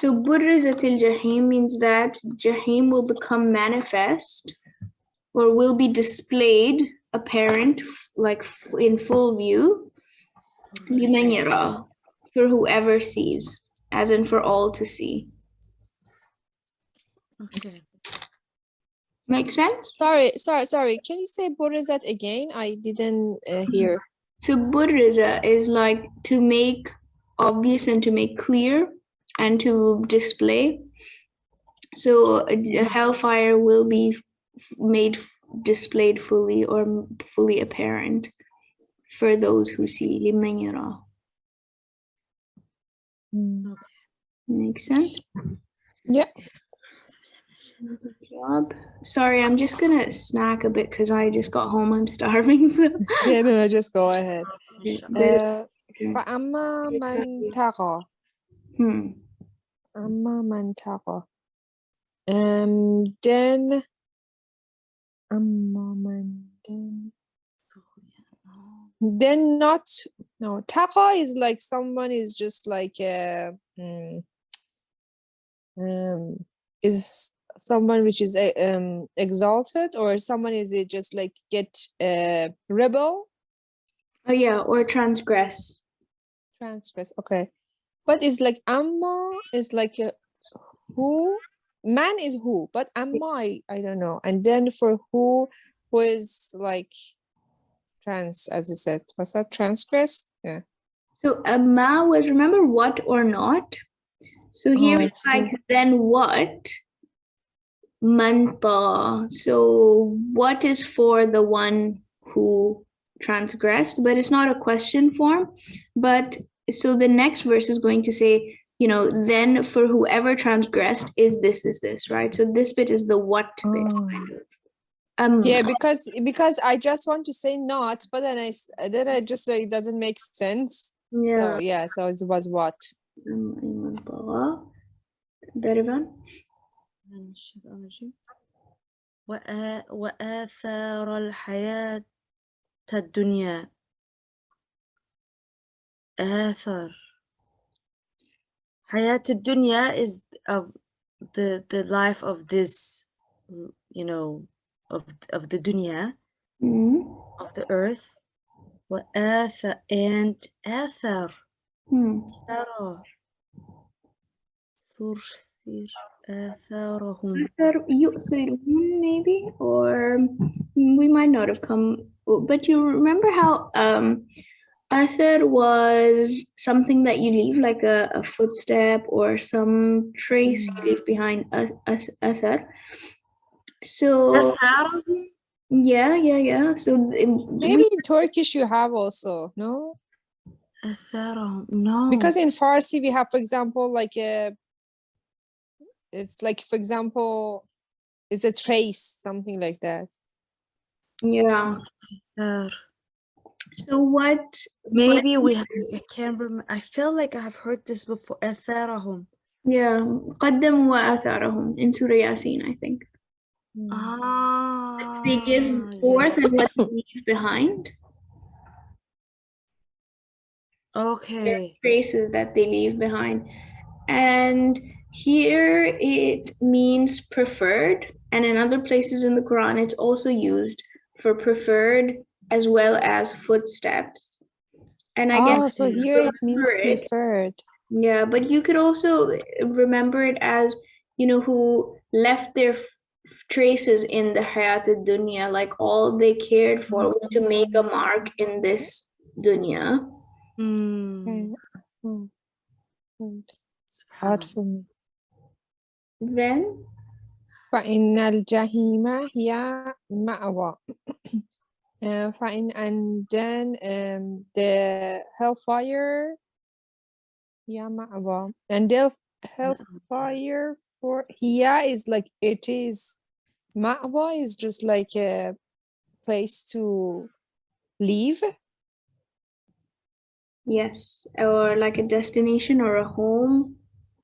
So burrizatil jahim means that jahim will become manifest or will be displayed, apparent, like in full view, liman yara, for whoever sees, as in for all to see. Okay. Make sense? Sorry. Can you say Burizat again? I didn't hear. So burriza is like to make obvious and to make clear and to display. So a hellfire will be displayed fully or fully apparent for those who see. liman yara. Makes sense? Yeah. Good job. Sorry, I'm just gonna snack a bit because I just got home. I'm starving. So Yeah, no, just go ahead. There's- فأما من طغى أما من طغى then أما من then not no طغى is like someone is just like is someone which is exalted, or someone is it just like get rebel, oh yeah, or transgress. transgress. Okay, but it's like amma is like who, man is who, but amma I don't know. And then for who is like trans, as you said, was that transgress? Yeah. So amma was, remember, what or not. So here it's like then what. Manta. So what is for the one who transgressed, but it's not a question form. But so the next verse is going to say, you know, then for whoever transgressed is this, right? So this bit is the what bit. Yeah, because I just want to say not, but then I just say it doesn't make sense. Yeah. So yeah, so it was what. Derivan. وآثار الحياة الدنيا. آثار حياة الدنيا is of the life of this, you know, of the dunya, of the earth. وآثار and آثار ثرى ثرثر آثارهم. Maybe, or we might not have come, but you remember how athar was something that you leave, like a footstep or some trace you leave behind. Athar. So yeah. So maybe in Turkish you have also, no? آثارهم, no. Because in Farsi we have, for example, like it's like, for example, it's a trace, something like that. Yeah. آثار. So what? Maybe we have, I can't remember. I feel like I have heard this before. آثارهم. Yeah. قدموا وآثارهم in Surah Yasin, I think. They give forth and what they leave behind. Okay. Traces that they leave behind. And here it means preferred, and in other places in the Quran it's also used for preferred as well as footsteps. And I guess so here it means preferred. Yeah, but you could also remember it as, you know, who left their traces in the Hayat al-Dunya, like all they cared for was to make a mark in this dunya. It's hard for me. Then فإن الجحيم هي مأوى. And then the hellfire هي مأوى. And the hellfire for here is like it is. Ma'wa is just like a place to live. yes, or like a destination or a home,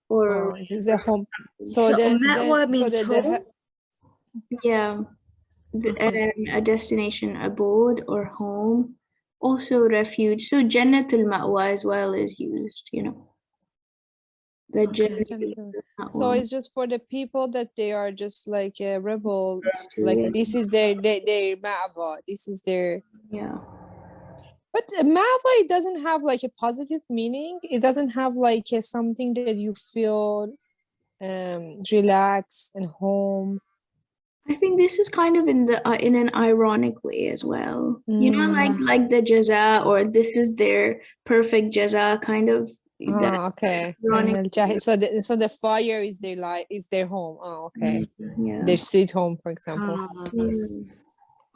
or this is a home. So ma'wa means home? Yeah, a destination, abode or home, also refuge. So Jannatul Ma'wa as well is used, you know. The Okay. generation, that So one. it's just for the people that they are just like a rebel, Used to like it. this is their ma'ava, this is their. Yeah. But ma'ava, it doesn't have like a positive meaning. It doesn't have like a something that you feel relaxed and home. I think this is kind of in an ironic way as well. You know, like the jaza, or this is their perfect jaza, kind of. That Okay. ironic. So the fire is their life, is their home. Oh, okay. Yeah. Their sweet home, for example. Yeah.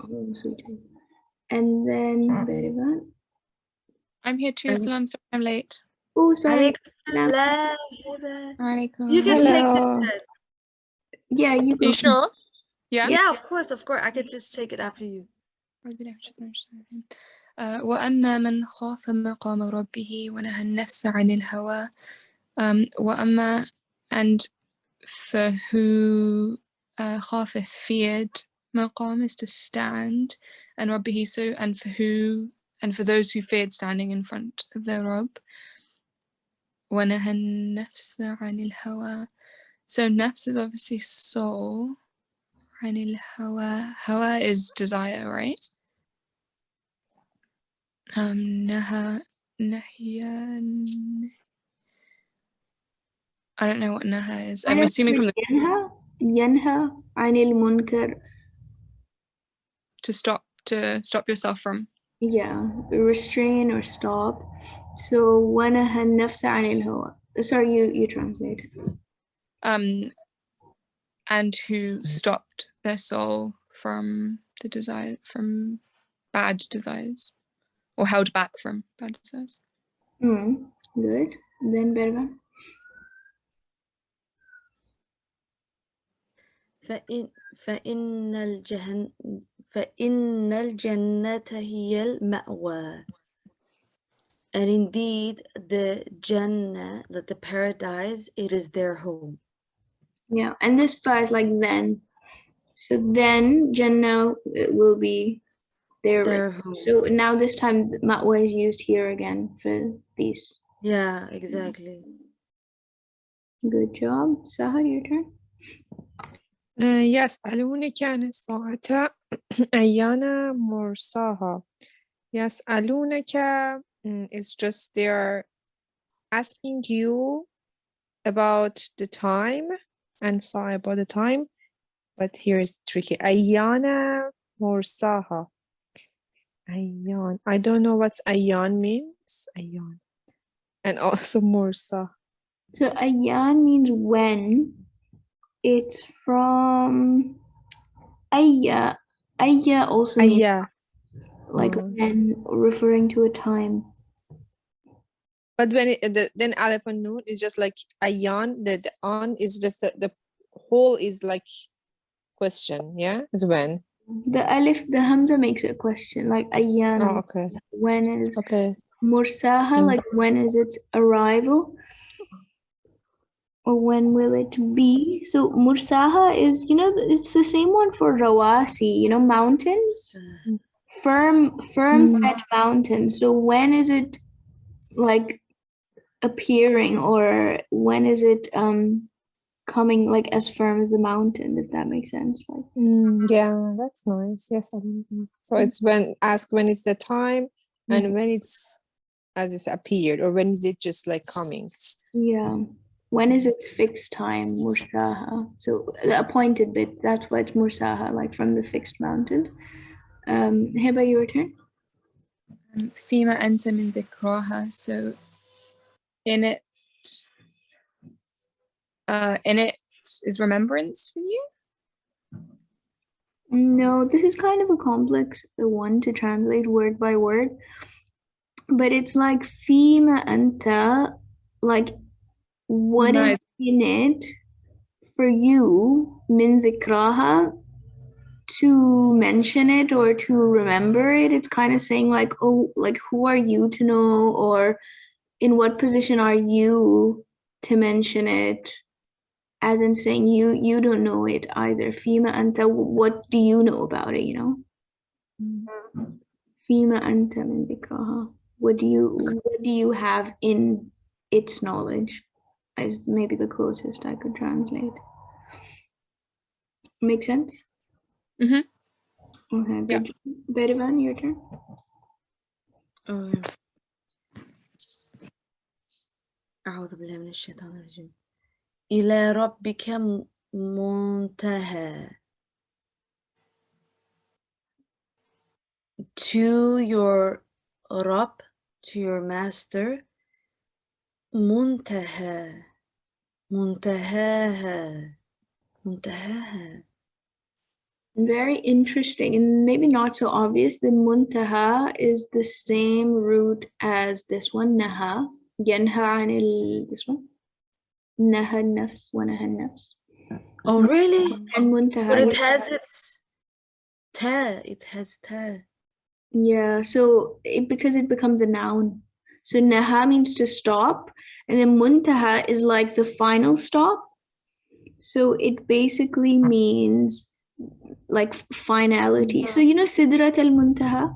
Oh, sweet. And then Berivan. I'm here too, Salam. Sorry I'm late. Oh, sorry. Alaikum salam, Hiba. Alaikum. You can take Hello. it. Yeah, you Are go. you sure? Yeah? Yeah, of course. I could just take it after you. وأما من خاف مقام ربه ونهى النفس عن الهوى وأما, and for who خاف feared, مقام is to stand, and ربه, so, and for those who feared standing in front of their Rabb. ونهى النفس عن الهوى. So nafs is obviously soul. عن الهوى. Hawa is desire, right? نهى نهيا. I don't know what naha is. I'm assuming from the ينهى عن المنكر. to stop yourself from. Yeah, restrain or stop. So ونهى النفس عن الهوى. Sorry, you translate. And who stopped their soul from the desire, from bad desires, or held back from bad desires. Good. Then Berba. فإن الجنة هي المأوى. And indeed, the Jannah, like the paradise, it is their home. Yeah, and this fa is like then. So then Jannah will be their home. So now this time Ma'wa is used here again for these. Yeah, exactly. Good job. Saha, your turn. يسألونك عن الساعة أيان مرساها. يسألونك is just they are asking you about the time, and sorry about the time, but here is tricky. أيان مرساها. Ayan. I don't know what ayan means. Ayan. And also morsa. So ayan means when. It's from ayya. Ayya also means like when, referring to a time. But when then alif and noon is just like ayan, the on is just the whole is like question, yeah? Is when. The alif, the hamza makes it a question, like ayyan. Oh, okay. When is Mm. mursaha, like when is its arrival? Or when will it be? So mursaha is, it's the same one for rawasi, mountains. Firm set mountains. So when is it like appearing, or when is it coming like as firm as the mountain, if that makes sense? Like yeah, that's nice. Yes, so it's when is the time, and when it's as it's appeared, or when is it just like coming? Yeah. When is its fixed time? Mursaha. So the appointed bit, that's why it's mursaha, like from the fixed mountain. Hiba, your turn. فيما أنت من ذكراها. So in it is remembrance for you? No, this is kind of a complex one to translate word by word, but it's like fima anta, like what is in it for you, min dhikraha, to mention it or to remember it. It's kind of saying like, oh, like who are you to know, or in what position are you to mention it? As in saying you don't know it either. Fima anta, what do you know about it, Fima anta min dhikraha. What do you have in its knowledge? is maybe the closest I could translate. Make sense? Mhm. Okay, Yeah. good. Berivan, your turn. أعوذ بالله من الشيطان الرجيم. إلى ربك منتهى. To your Rabb, to your master, منتهى. منتهاها. منتهاها. Very interesting and maybe not so obvious. The muntaha is the same root as this one, naha. Yanha anil, this one. Naha nafs wa naha nafs. Oh, really? And muntaha. But it has its ta. It has ta. Yeah, so because it becomes a noun. So naha means to stop, and then muntaha is like the final stop. So it basically means like finality. So you know Sidrat al-Muntaha?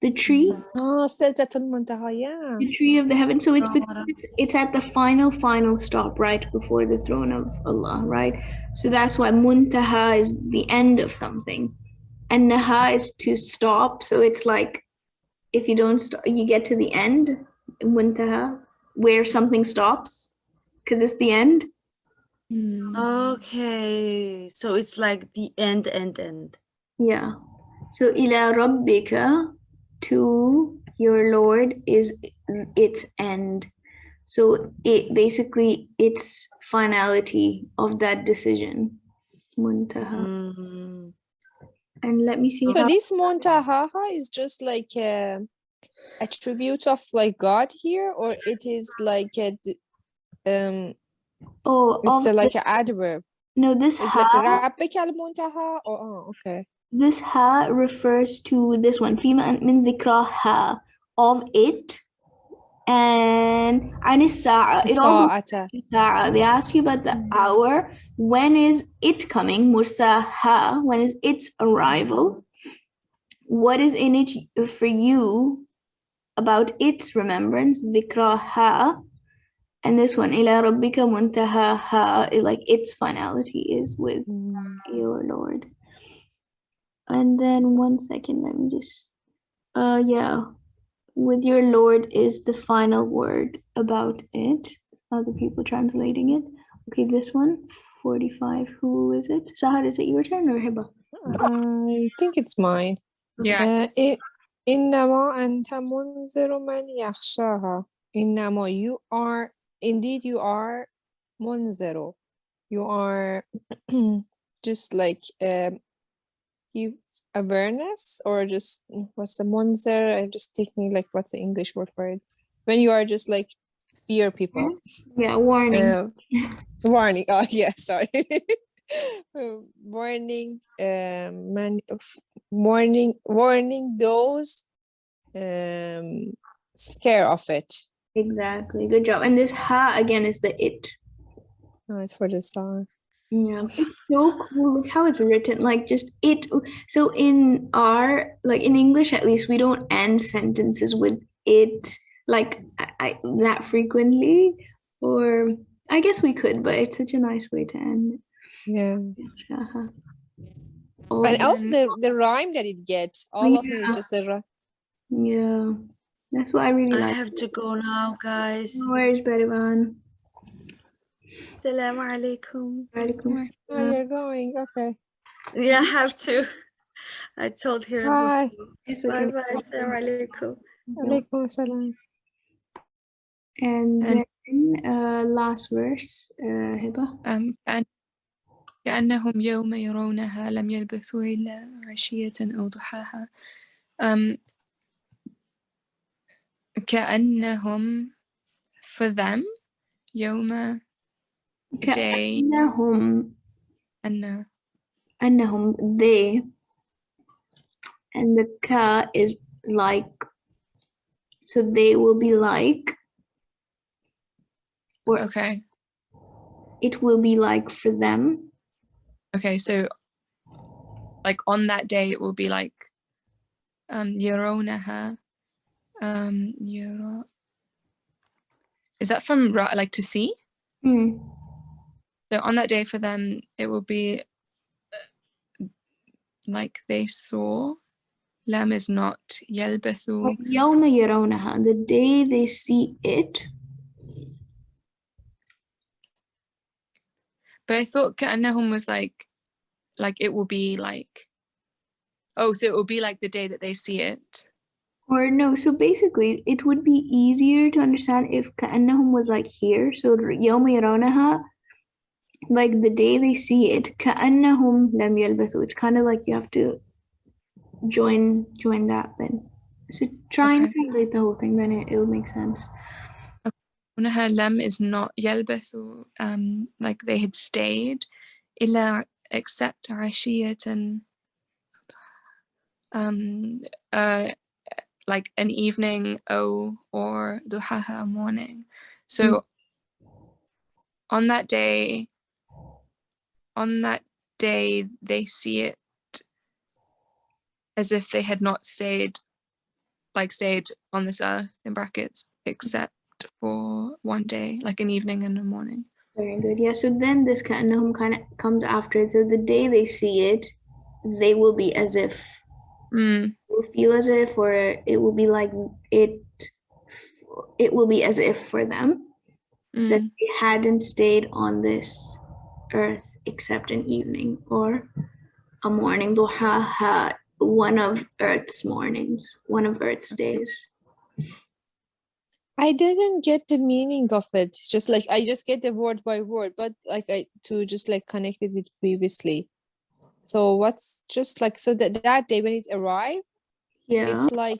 The tree? Oh, Sidratul Muntaha, yeah. The tree of the heaven. So it's because it's at the final stop, right before the throne of Allah, right? So that's why muntaha is the end of something, and naha is to stop. So it's like if you don't stop, you get to the end, muntaha, where something stops, because it's the end. Okay, so it's like the end. Yeah. So ila rabbika, to your Lord is its end. So it basically its finality of that decision. Muntaha. Mm. And let me see So how this Muntaha is just like a attribute of like God here, or it is like it's of like an adverb. no, this It's like ha, Rabbik al Muntaha. Oh, okay. this ha refers to this one. Fima min dhikraha, of it. And sa'a, it all goes Sa'ata. to sa'a. They ask you about the hour. When is it coming? Mursaha. When is its arrival? What is in it for you about its remembrance? Dhikraha. And this one, ila rabbika muntahaha, like its finality is with your Lord. And then 1 second, let me just, yeah. With your Lord is the final word about it. Other people translating it. Okay, this one, 45. Who is it? Sahar, is it your turn or Hiba? I think it's mine. Yeah. إنما أنت منذر من يخشاها. إنما you are, indeed you are منذر. You are just like you awareness, or just what's the munzir? I'm just thinking like what's the English word for it? When you are just like fear people. Yeah, warning. Warning. Oh yeah, sorry. Warning, warning those scare of it. Exactly. Good job. And this ha again is the it. Oh, it's for the song. Yeah, it's so cool. Look how it's written. Like just it. So in our, like in English at least, we don't end sentences with it like I that frequently. Or I guess we could, but it's such a nice way to end it. Yeah. Oh, And also the rhyme that it gets, all of it is just a rhyme. yeah, that's what I really I like. have to go now, guys. No worries, Berivan. Assalamu alaikum. Oh, you're going. Okay. Yeah, I have to. I told her Bye. before. Bye bye. Assalamu alaikum. Alaikum salam. And then last verse, Hiba. كأنهم يوم يرونها لم يلبثوا إلا عشية أو ضحاها. كأنهم, for them, يوم, day, أنهم they, and the ka is like, so they will be like, or okay. it will be like for them. Okay, so like on that day it will be like يرونها is that from like to see? Hmm. So on that day for them, it will be like they saw. Lam is not يلبثوا. يوم يرونها, the day they see it. But I thought كأنهم was like it will be like, oh, so it will be like the day that they see it. Or no, so basically it would be easier to understand if كأنهم was like here. So يوم يرونها, like the day they see it, كأنهم لم يلبثوا. It's kind of like you have to join that then. So try and Okay. translate the whole thing, then it will make sense. هنا lam is not يلبثوا, like they had stayed إلا except عشية, like an evening or duhaha, morning. So on that day they see it as if they had not stayed on this earth in brackets except for one day, like an evening and a morning. Very good. Yeah, so then this كأنهم kind of comes after it. So the day they see it, they will be as if. It will feel as if, or it will be like it will be as if for them that they hadn't stayed on this earth except an evening or a morning. Duhaha, one of Earth's mornings, one of Earth's days. I didn't get the meaning of it. Just like I just get the word by word, but like I to just like connect it with previously. So what's just like so that day when it arrived, Yeah. it's like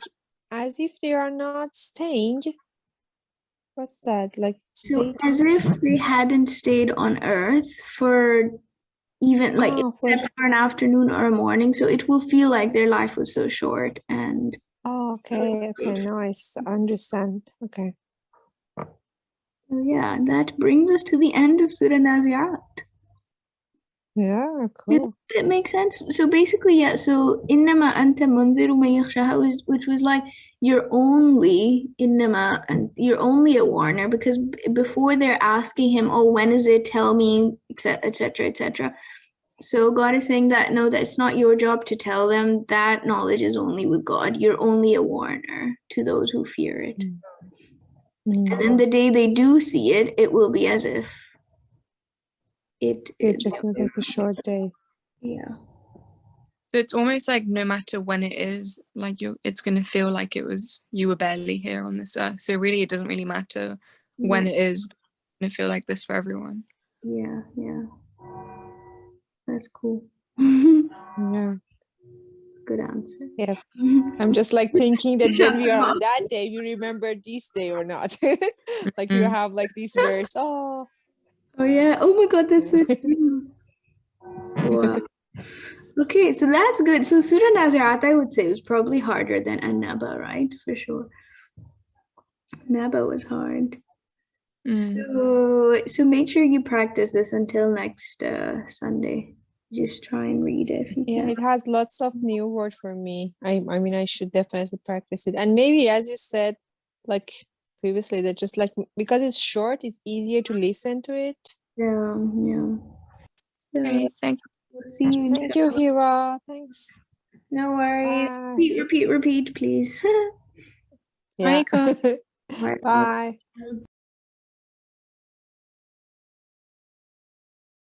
as if they are not staying. What's that? Like So stayed? as if they hadn't stayed on Earth for even like except for an afternoon or a morning. So it will feel like their life was so short and Okay, nice. I understand. Okay. so yeah, that brings us to the end of Surah Naziat. Yeah, cool. It makes sense. So basically, yeah, so innama anta munziru man yakhshaha, which was like you're only innama and you're only a warner, because before they're asking him, oh, when is it? Tell me, etc., etc., etc. So God is saying that no, that's not your job to tell them. That knowledge is only with God. You're only a warner to those who fear it. And then the day they do see it, it will be as if it It's just like a short day. Yeah. So it's almost like no matter when it is, like it's going to feel like you were barely here on this earth. So really, it doesn't really matter when it is. It's going to feel like this for everyone. Yeah. That's cool. Yeah. Good answer. Yeah. I'm just like thinking that when we are on that day, we remember this day or not. Like you have like this verse. Oh Yeah. Oh my God, that's so true. Wow. Okay, so that's good. So Surah Naziat, I would say, was probably harder than An-Naba, right? For sure. Naba was hard. So make sure you practice this until next Sunday. Just try and read it if you yeah, can. it has lots of new word for me. I mean, I should definitely practice it. And maybe, as you said, like previously, that just like because it's short, it's easier to listen to it. Yeah. So Okay, thank you. we'll see you. Thank you, Hira. Thanks. No worries. Bye. Repeat, please. Yeah. Bye, guys. Bye.